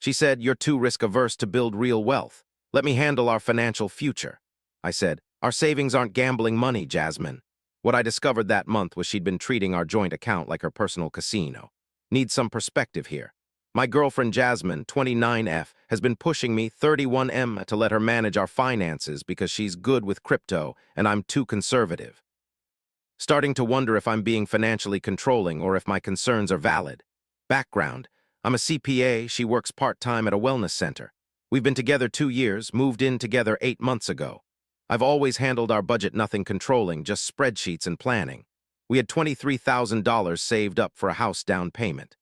She said, "You're too risk-averse to build real wealth. Let me handle our financial future." I said, "Our savings aren't gambling money, Jasmine." What I discovered that month was she'd been treating our joint account like her personal casino. Need some perspective here. My girlfriend Jasmine, 29F, has been pushing me, 31M, to let her manage our finances because she's good with crypto and I'm too conservative. Starting to wonder if I'm being financially controlling or if my concerns are valid. Background: I'm a CPA, she works part-time at a wellness center. We've been together 2 years, moved in together 8 months ago. I've always handled our budget, nothing controlling, just spreadsheets and planning. We had $23,000 saved up for a house down payment.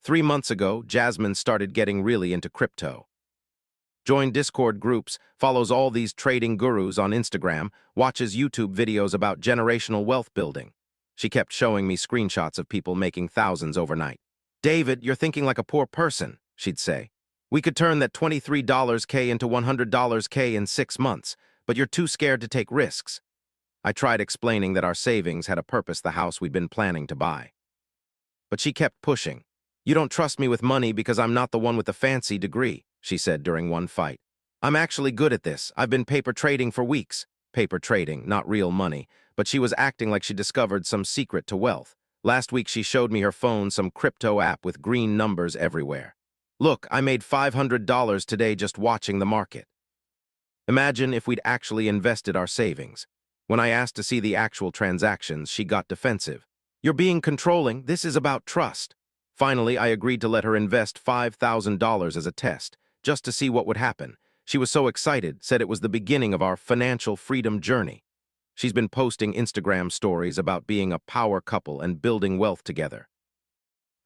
3 months ago, Jasmine started getting really into crypto. Joined Discord groups, follows all these trading gurus on Instagram, watches YouTube videos about generational wealth building. She kept showing me screenshots of people making thousands overnight. "David, you're thinking like a poor person," she'd say. "We could turn that $23K into $100K in 6 months, but you're too scared to take risks." I tried explaining that our savings had a purpose, the house we'd been planning to buy. But she kept pushing. "You don't trust me with money because I'm not the one with the fancy degree," she said during one fight. "I'm actually good at this. I've been paper trading for weeks." Paper trading, not real money, but she was acting like she discovered some secret to wealth. Last week she showed me her phone, some crypto app with green numbers everywhere. "Look, I made $500 today just watching the market." Imagine if we'd actually invested our savings. When I asked to see the actual transactions, she got defensive. "You're being controlling. This is about trust." Finally, I agreed to let her invest $5,000 as a test, just to see what would happen. She was so excited, said it was the beginning of our financial freedom journey. She's been posting Instagram stories about being a power couple and building wealth together.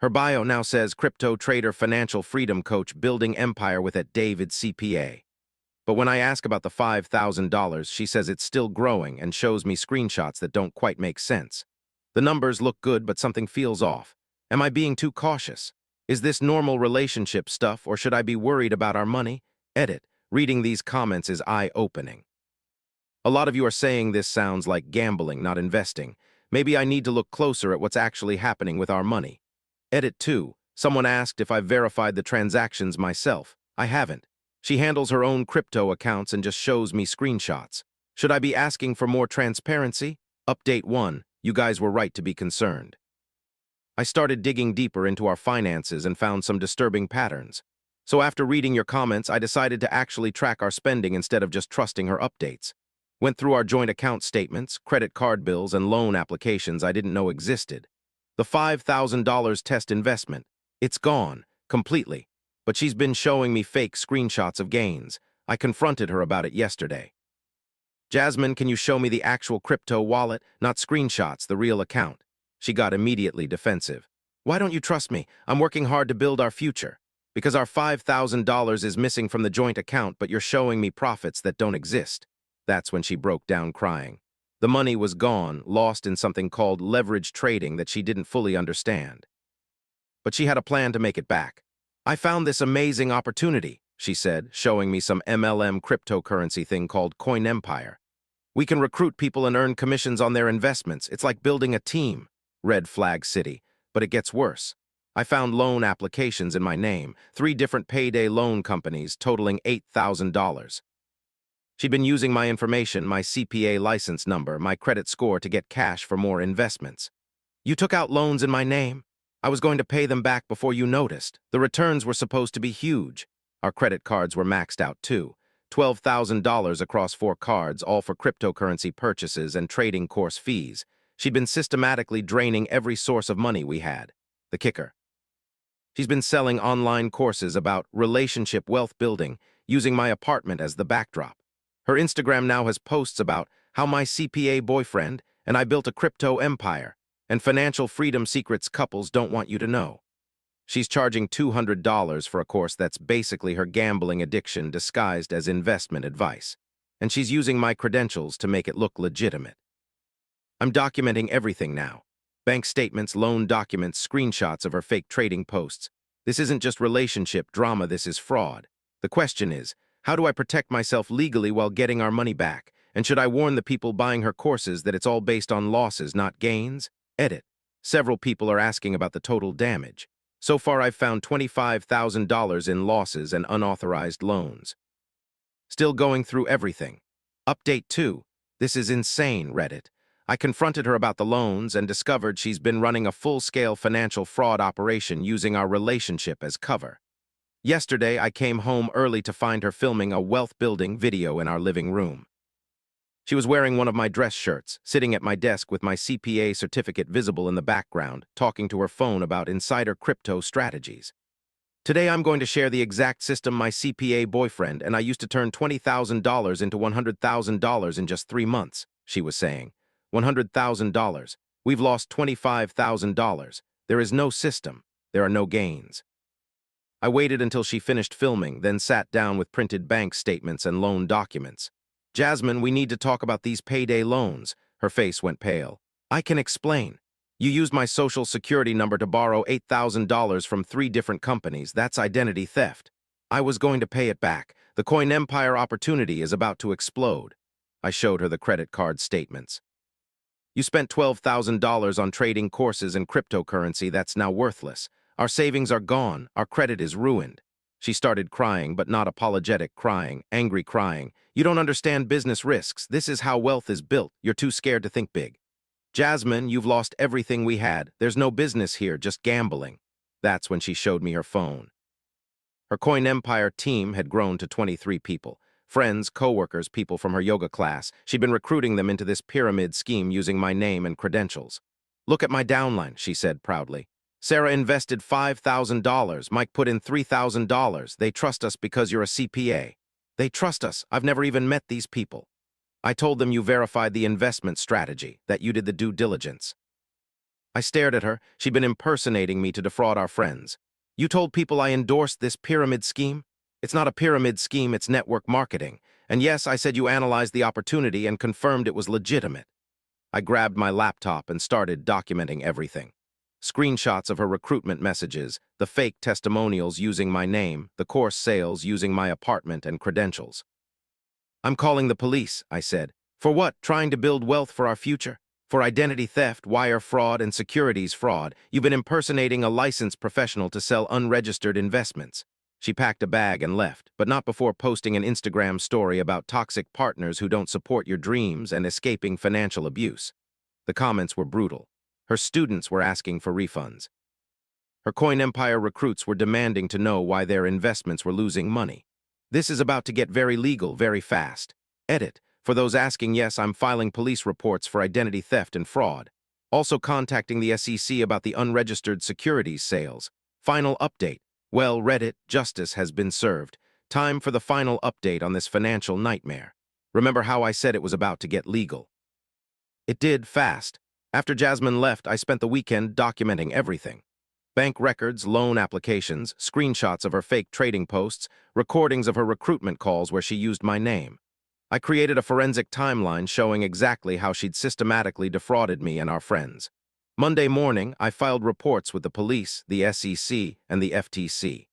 Her bio now says crypto trader, financial freedom coach, building empire with at David CPA. But when I ask about the $5,000, she says it's still growing and shows me screenshots that don't quite make sense. The numbers look good, but something feels off. Am I being too cautious? Is this normal relationship stuff, or should I be worried about our money? Edit. Reading these comments is eye-opening. A lot of you are saying this sounds like gambling, not investing. Maybe I need to look closer at what's actually happening with our money. Edit 2. Someone asked if I've verified the transactions myself. I haven't. She handles her own crypto accounts and just shows me screenshots. Should I be asking for more transparency? Update 1. You guys were right to be concerned. I started digging deeper into our finances and found some disturbing patterns. So after reading your comments, I decided to actually track our spending instead of just trusting her updates. Went through our joint account statements, credit card bills, and loan applications I didn't know existed. The $5,000 test investment, it's gone, completely. But she's been showing me fake screenshots of gains. I confronted her about it yesterday. "Jasmine, can you show me the actual crypto wallet, not screenshots, the real account?" She got immediately defensive. "Why don't you trust me? I'm working hard to build our future." "Because our $5,000 is missing from the joint account, but you're showing me profits that don't exist." That's when she broke down crying. The money was gone, lost in something called leverage trading that she didn't fully understand. But she had a plan to make it back. "I found this amazing opportunity," she said, showing me some MLM cryptocurrency thing called Coin Empire. "We can recruit people and earn commissions on their investments. It's like building a team." Red flag city. But it gets worse. I found loan applications in my name, 3 different payday loan companies totaling $8,000. She'd been using my information, my CPA license number, my credit score to get cash for more investments. "You took out loans in my name? I was going to pay them back before you noticed. The returns were supposed to be huge." Our credit cards were maxed out too. $12,000 across 4 cards, all for cryptocurrency purchases and trading course fees. She'd been systematically draining every source of money we had. The kicker: she's been selling online courses about relationship wealth building, using my apartment as the backdrop. Her Instagram now has posts about how my CPA boyfriend and I built a crypto empire, and financial freedom secrets couples don't want you to know. She's charging $200 for a course that's basically her gambling addiction disguised as investment advice. And she's using my credentials to make it look legitimate. I'm documenting everything now. Bank statements, loan documents, screenshots of her fake trading posts. This isn't just relationship drama, this is fraud. The question is, how do I protect myself legally while getting our money back? And should I warn the people buying her courses that it's all based on losses, not gains? Edit. Several people are asking about the total damage. So far, I've found $25,000 in losses and unauthorized loans. Still going through everything. Update 2. This is insane, Reddit. I confronted her about the loans and discovered she's been running a full-scale financial fraud operation using our relationship as cover. Yesterday, I came home early to find her filming a wealth-building video in our living room. She was wearing one of my dress shirts, sitting at my desk with my CPA certificate visible in the background, talking to her phone about insider crypto strategies. Today I'm going to share the exact system my CPA boyfriend and I used to turn $20,000 into $100,000 in just 3 months, she was saying. $100,000. We've lost $25,000. There is no system. There are no gains. I waited until she finished filming, then sat down with printed bank statements and loan documents. Jasmine, we need to talk about these payday loans. Her face went pale. I can explain. You used my social security number to borrow $8,000 from 3 different companies. That's identity theft. I was going to pay it back. The Coin Empire opportunity is about to explode. I showed her the credit card statements. You spent $12,000 on trading courses and cryptocurrency that's now worthless. Our savings are gone. Our credit is ruined. She started crying, but not apologetic crying, angry crying. You don't understand business risks. This is how wealth is built. You're too scared to think big. Jasmine, you've lost everything we had. There's no business here, just gambling. That's when she showed me her phone. Her Coin Empire team had grown to 23 people. Friends, co-workers, people from her yoga class. She'd been recruiting them into this pyramid scheme using my name and credentials. Look at my downline, she said proudly. Sarah invested $5,000. Mike put in $3,000. They trust us because you're a CPA. They trust us. I've never even met these people. I told them you verified the investment strategy, that you did the due diligence. I stared at her. She'd been impersonating me to defraud our friends. You told people I endorsed this pyramid scheme? It's not a pyramid scheme, it's network marketing. And yes, I said you analyzed the opportunity and confirmed it was legitimate. I grabbed my laptop and started documenting everything. Screenshots of her recruitment messages, the fake testimonials using my name, the course sales using my apartment and credentials. I'm calling the police, I said. For what? Trying to build wealth for our future? For identity theft, wire fraud, and securities fraud, you've been impersonating a licensed professional to sell unregistered investments. She packed a bag and left, but not before posting an Instagram story about toxic partners who don't support your dreams and escaping financial abuse. The comments were brutal. Her students were asking for refunds. Her Coin Empire recruits were demanding to know why their investments were losing money. This is about to get very legal very fast. Edit. For those asking, yes, I'm filing police reports for identity theft and fraud. Also contacting the SEC about the unregistered securities sales. Final update. Well, Reddit, justice has been served. Time for the final update on this financial nightmare. Remember how I said it was about to get legal? It did fast. After Jasmine left, I spent the weekend documenting everything. Bank records, loan applications, screenshots of her fake trading posts, recordings of her recruitment calls where she used my name. I created a forensic timeline showing exactly how she'd systematically defrauded me and our friends. Monday morning, I filed reports with the police, the SEC, and the FTC.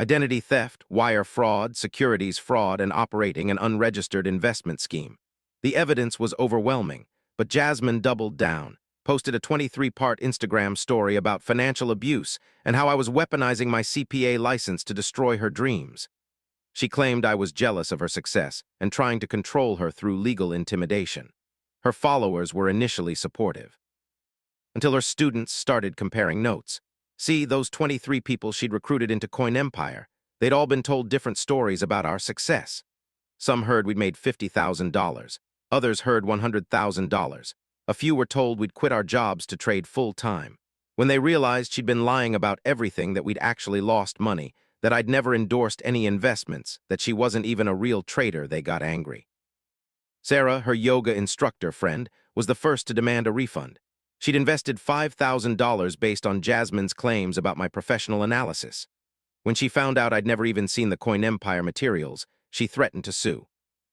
Identity theft, wire fraud, securities fraud, and operating an unregistered investment scheme. The evidence was overwhelming, but Jasmine doubled down, posted a 23-part Instagram story about financial abuse and how I was weaponizing my CPA license to destroy her dreams. She claimed I was jealous of her success and trying to control her through legal intimidation. Her followers were initially supportive, until her students started comparing notes. See, those 23 people she'd recruited into Coin Empire, they'd all been told different stories about our success. Some heard we'd made $50,000. Others heard $100,000. A few were told we'd quit our jobs to trade full-time. When they realized she'd been lying about everything, that we'd actually lost money, that I'd never endorsed any investments, that she wasn't even a real trader, they got angry. Sarah, her yoga instructor friend, was the first to demand a refund. She'd invested $5,000 based on Jasmine's claims about my professional analysis. When she found out I'd never even seen the Coin Empire materials, she threatened to sue.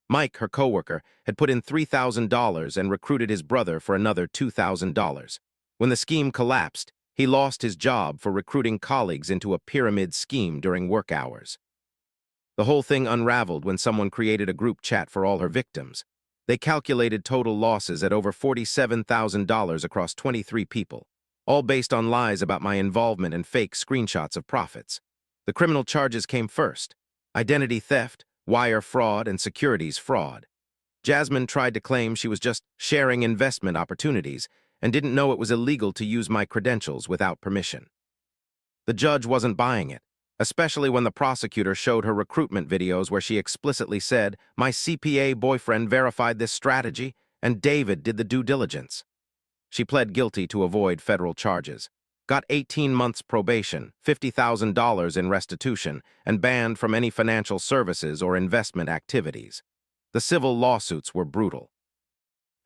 Mike, her coworker, had put in $3,000 and recruited his brother for another $2,000. When the scheme collapsed, he lost his job for recruiting colleagues into a pyramid scheme during work hours. The whole thing unraveled when someone created a group chat for all her victims. They calculated total losses at over $47,000 across 23 people. all based on lies about my involvement and fake screenshots of profits. The criminal charges came first: identity theft, wire fraud, and securities fraud. Jasmine tried to claim she was just sharing investment opportunities and didn't know it was illegal to use my credentials without permission. The judge wasn't buying it, especially when the prosecutor showed her recruitment videos where she explicitly said, "My CPA boyfriend verified this strategy, and David did the due diligence." She pled guilty to avoid federal charges, got 18 months probation, $50,000 in restitution, and banned from any financial services or investment activities. The civil lawsuits were brutal.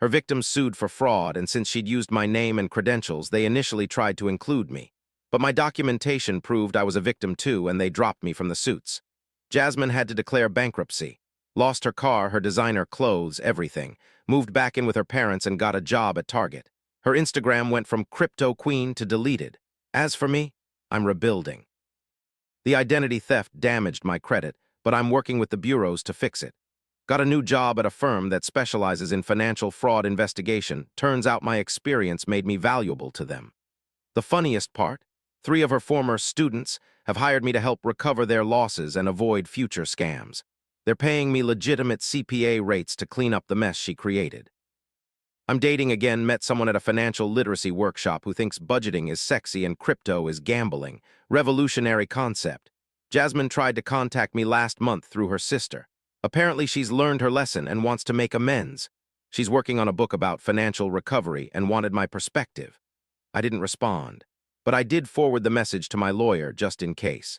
Her victims sued for fraud, and since she'd used my name and credentials, they initially tried to include me. But my documentation proved I was a victim too, and they dropped me from the suits. Jasmine had to declare bankruptcy, lost her car, her designer clothes, everything, moved back in with her parents and got a job at Target. Her Instagram went from crypto queen to deleted. As for me, I'm rebuilding. The identity theft damaged my credit, but I'm working with the bureaus to fix it. Got a new job at a firm that specializes in financial fraud investigation. Turns out my experience made me valuable to them. The funniest part, 3 of her former students have hired me to help recover their losses and avoid future scams. They're paying me legitimate CPA rates to clean up the mess she created. I'm dating again, met someone at a financial literacy workshop who thinks budgeting is sexy and crypto is gambling. Revolutionary concept. Jasmine tried to contact me last month through her sister. Apparently she's learned her lesson and wants to make amends. She's working on a book about financial recovery and wanted my perspective. I didn't respond, but I did forward the message to my lawyer just in case.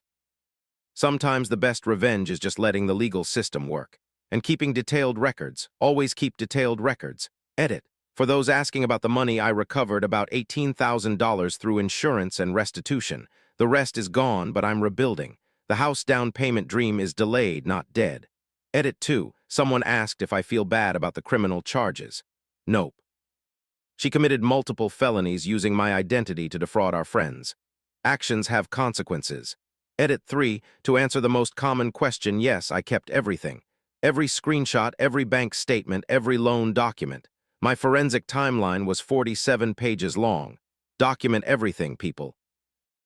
Sometimes the best revenge is just letting the legal system work. And keeping detailed records. Always keep detailed records. Edit. For those asking about the money, I recovered about $18,000 through insurance and restitution. The rest is gone, but I'm rebuilding. The house down payment dream is delayed, not dead. Edit 2. Someone asked if I feel bad about the criminal charges. Nope. She committed multiple felonies using my identity to defraud our friends. Actions have consequences. Edit 3. To answer the most common question, yes, I kept everything. Every screenshot, every bank statement, every loan document. My forensic timeline was 47 pages long. Document everything, people.